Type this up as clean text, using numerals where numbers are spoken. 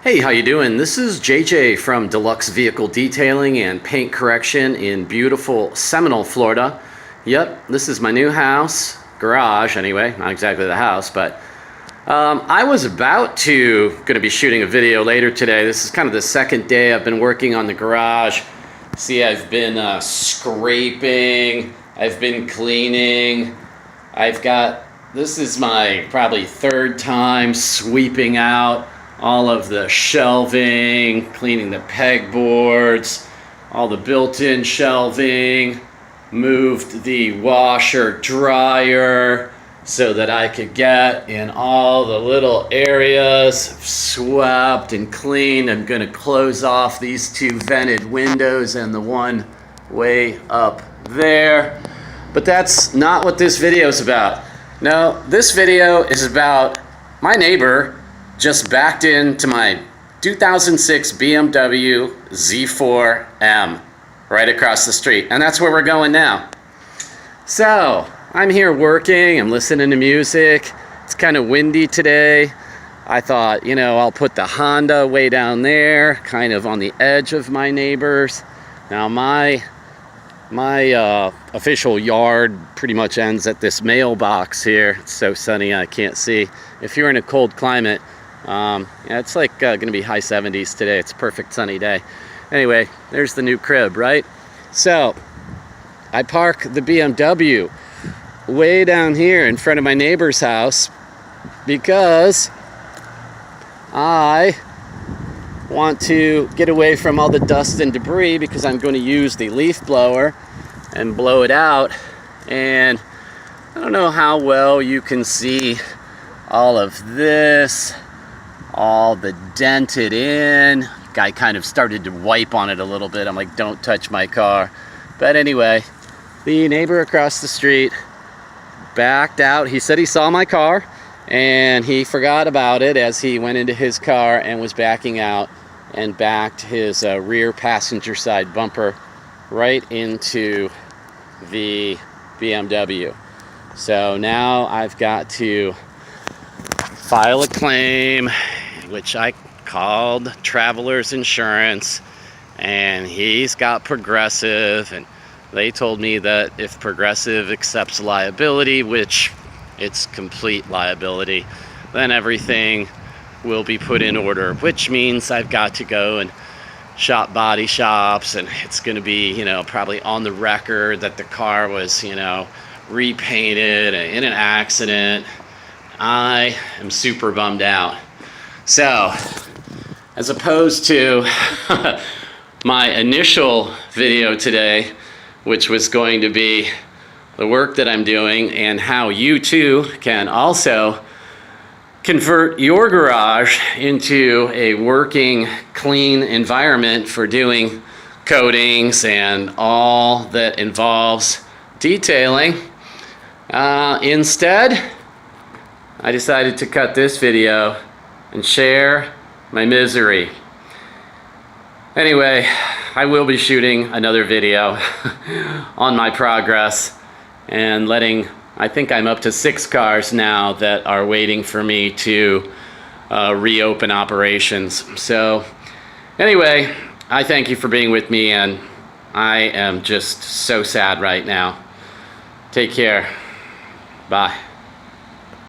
Hey, how you doing? This is JJ from Deluxe Vehicle Detailing and Paint Correction in beautiful Seminole, Florida. Yep, this is my new house, garage anyway, not exactly the house, but I was going to be shooting a video later today. This is kind of the second day I've been working on the garage. See, I've been scraping, I've been cleaning, this is my probably third time sweeping out all of the shelving, cleaning the pegboards, all the built-in shelving, moved the washer dryer so that I could get in all the little areas, swept and cleaned. I'm gonna close off these two vented windows and the one way up there. But that's not what this video is about. No, this video is about my neighbor just backed into my 2006 BMW Z4M right across the street. And that's where we're going now. So, I'm here working, I'm listening to music. It's kind of windy today. I thought, I'll put the Honda way down there, kind of on the edge of my neighbors. Now my official yard pretty much ends at this mailbox here. It's so sunny I can't see. If you're in a cold climate, it's like gonna be high 70s today. It's a perfect sunny day. Anyway, there's the new crib, right? So I park the BMW way down here in front of my neighbor's house because I want to get away from all the dust and debris, because I'm going to use the leaf blower and blow it out. And I don't know how well you can see all of this, all the dented in. Guy kind of started to wipe on it a little bit. I'm like, don't touch my car. But anyway, the neighbor across the street backed out. He said he saw my car and he forgot about it as he went into his car and was backing out, and backed his rear passenger side bumper right into the BMW. So now I've got to file a claim, which I called Travelers Insurance, and he's got Progressive, and they told me that if Progressive accepts liability, which it's complete liability, then everything will be put in order, which means I've got to go and shop body shops, and it's going to be, probably on the record that the car was, repainted in an accident. I am super bummed out. So, as opposed to my initial video today, which was going to be the work that I'm doing and how you too can also convert your garage into a working, clean environment for doing coatings and all that involves detailing. Instead, I decided to cut this video and share my misery. Anyway, I will be shooting another video on my progress and I think I'm up to 6 cars now that are waiting for me to reopen operations. So anyway, I thank you for being with me, and I am just so sad right now. Take care. Bye.